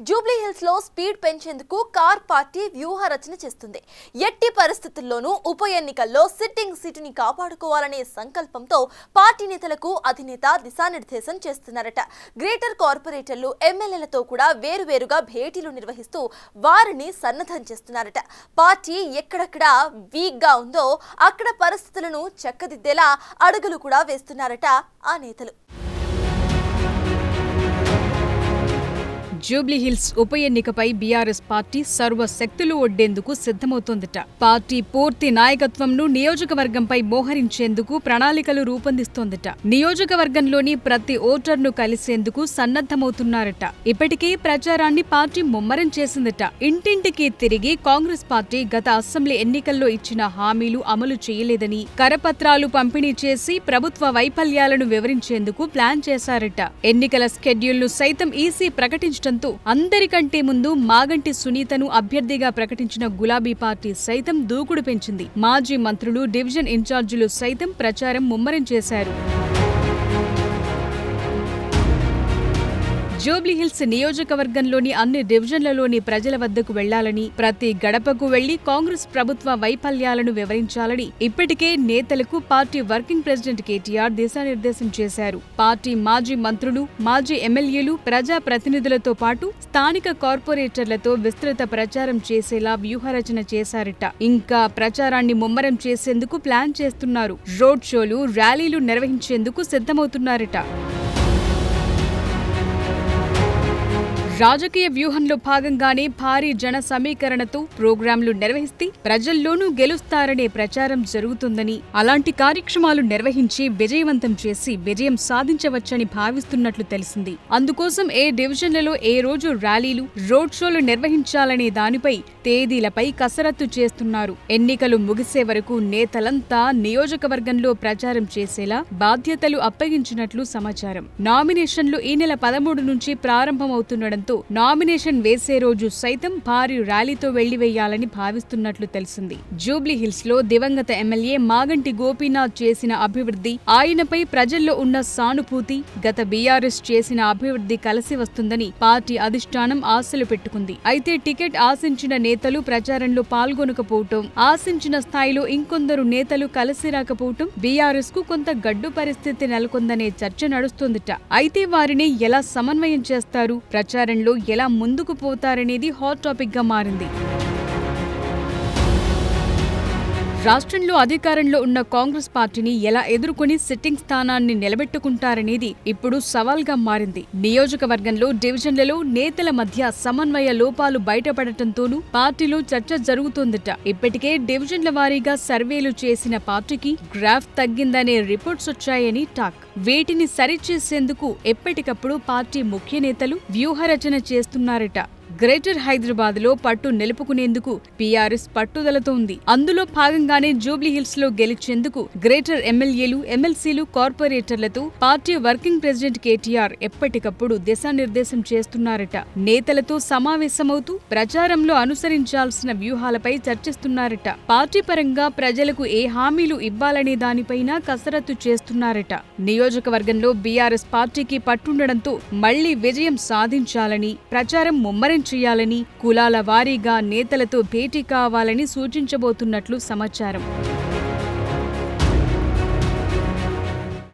Jubilee hills లో speed పెంచేందుకు car party వ్యూహ రచన చేస్తుంది. ఎట్టి పరిస్థితుల్లోనూ ఉప ఎన్నికల్లో సిట్టింగ్ సీటుని కాపాడుకోవాలనే సంకల్పంతో పార్టీ నేతలకు అధినేత దిశానిర్దేశం చేస్తున్నారట. గ్రేటర్ కార్పొరేటర్లు ఎమ్మెల్యేలతో కూడా వేరువేరుగా భేటీలు నిర్వహిస్తూ వారిని సన్నద్ధం చేస్తున్నారట. పార్టీ ఎక్కడెక్కడ వీక్ గా ఉందో అక్కడ పరిస్థితులను చక్కదిద్దేలా అడుగులు కూడా వేస్తున్నారట ఆ నేతలు. జూబ్లీ హిల్స్ ఉప ఎన్నికపై బీఆర్ఎస్ పార్టీ సర్వశక్తులు ఒడ్డేందుకు సిద్ధమవుతోందట. పార్టీ పూర్తి నాయకత్వంను నియోజకవర్గంపై మోహరించేందుకు ప్రణాళికలు రూపొందిస్తోందట. నియోజకవర్గంలోని ప్రతి ఓటర్ను కలిసేందుకు సన్నద్ధమవుతున్నారట. ఇప్పటికే ప్రచారాన్ని పార్టీ ముమ్మరం చేసిందట. ఇంటింటికి తిరిగి కాంగ్రెస్ పార్టీ గత అసెంబ్లీ ఎన్నికల్లో ఇచ్చిన హామీలు అమలు చేయలేదని, కరపత్రాలు పంపిణీ చేసి ప్రభుత్వ వైఫల్యాలను వివరించేందుకు ప్లాన్ చేశారట. ఎన్నికల స్కెడ్యూల్ను సైతం ఈసీ ప్రకటించడం అందరికంటే ముందు మాగంటి సునీతను అభ్యర్థిగా ప్రకటించిన గులాబీ పార్టీ సైతం దూకుడు పెంచింది. మాజీ మంత్రులు, డివిజన్ ఇన్ఛార్జీలు సైతం ప్రచారం ముమ్మరం చేశారు. జూబ్లీహిల్స్ నియోజకవర్గంలోని అన్ని డివిజన్లలోని ప్రజల వద్దకు వెళ్లాలని, ప్రతి గడపకు వెళ్లి కాంగ్రెస్ ప్రభుత్వ వైఫల్యాలను వివరించాలని ఇప్పటికే నేతలకు పార్టీ వర్కింగ్ ప్రెసిడెంట్ కేటీఆర్ దిశానిర్దేశం చేశారు. పార్టీ మాజీ మంత్రులు, మాజీ ఎమ్మెల్యేలు, ప్రజా ప్రతినిధులతో పాటు స్థానిక కార్పొరేటర్లతో విస్తృత ప్రచారం చేసేలా వ్యూహరచన చేశారట. ఇంకా ప్రచారాన్ని ముమ్మరం చేసేందుకు ప్లాన్ చేస్తున్నారు. రోడ్ షోలు, ర్యాలీలు నిర్వహించేందుకు సిద్ధమవుతున్నారట. రాజకీయ వ్యూహంలో భాగంగానే భారీ జన సమీకరణతో ప్రోగ్రాంలు నిర్వహిస్తే ప్రజల్లోనూ గెలుస్తారనే ప్రచారం జరుగుతుందని, అలాంటి కార్యక్రమాలు నిర్వహించి విజయవంతం చేసి విజయం సాధించవచ్చని భావిస్తున్నట్లు తెలిసింది. అందుకోసం ఏ డివిజన్లలో ఏ రోజు ర్యాలీలు, రోడ్ షోలు నిర్వహించాలనే దానిపై తేదీలపై కసరత్తు చేస్తున్నారు. ఎన్నికలు ముగిసే వరకు నేతలంతా నియోజకవర్గంలో ప్రచారం చేసేలా బాధ్యతలు అప్పగించినట్లు సమాచారం. నామినేషన్లు ఈ నెల 13 నుంచి ప్రారంభమవుతుండటంతో నామినేషన్ వేసే రోజు సైతం భారీ ర్యాలీతో వెళ్లివేయాలని భావిస్తున్నట్లు తెలిసింది. జూబ్లీ హిల్స్ లో దివంగత ఎమ్మెల్యే మాగంటి గోపీనాథ్ చేసిన అభివృద్ధి, ఆయనపై ప్రజల్లో ఉన్న సానుభూతి, గత బీఆర్ఎస్ చేసిన అభివృద్ధి కలిసి వస్తుందని పార్టీ అధిష్టానం ఆశలు పెట్టుకుంది. అయితే టికెట్ ఆశించిన నేతలు ప్రచారంలో పాల్గొనకపోవటం, ఆశించిన స్థాయిలో ఇంకొందరు నేతలు కలిసి రాకపోవటం బీఆర్ఎస్ కు కొంత గడ్డు పరిస్థితి నెలకొందనే చర్చ నడుస్తోందట. అయితే వారిని ఎలా సమన్వయం చేస్తారు, ప్రచారంలో ఎలా ముందుకు పోతారనేది హాట్ టాపిక్ గా మారింది. రాష్ట్రంలో అధికారంలో ఉన్న కాంగ్రెస్ పార్టీని ఎలా ఎదుర్కొని సిట్టింగ్ స్థానాన్ని నిలబెట్టుకుంటారనేది ఇప్పుడు సవాల్గా మారింది. నియోజకవర్గంలో, డివిజన్లలో నేతల మధ్య సమన్వయ లోపాలు బయటపడటంతోనూ పార్టీలో చర్చ జరుగుతోందట. ఇప్పటికే డివిజన్ల వారీగా సర్వేలు చేసిన పార్టీకి గ్రాఫ్ తగ్గిందనే రిపోర్ట్స్ వచ్చాయని టాక్. వీటిని సరిచేసేందుకు ఎప్పటికప్పుడు పార్టీ ముఖ్య నేతలు వ్యూహరచన చేస్తున్నారట. గ్రేటర్ హైదరాబాద్ లో పట్టు నిలుపుకునేందుకు బీఆర్ఎస్ పట్టుదలతో ఉంది. అందులో భాగంగానే జూబ్లీహిల్స్ లో గెలిచేందుకు గ్రేటర్ ఎమ్మెల్యేలు, ఎమ్మెల్సీలు, కార్పొరేటర్లతో పార్టీ వర్కింగ్ ప్రెసిడెంట్ కేటీఆర్ ఎప్పటికప్పుడు దిశానిర్దేశం చేస్తున్నారట. నేతలతో సమావేశమవుతూ ప్రచారంలో అనుసరించాల్సిన వ్యూహాలపై చర్చిస్తున్నారట. పార్టీ పరంగా ప్రజలకు ఏ హామీలు ఇవ్వాలనే దానిపైన కసరత్తు చేస్తున్నారట. నియోజకవర్గంలో బీఆర్ఎస్ పార్టీకి పట్టుండడంతో మళ్లీ విజయం సాధించాలని, ప్రచారం ముమ్మరం చేయాలని, కులాల వారీగా నేతలతో భేటీ కావాలని సూచించబోతున్నట్లు సమాచారం.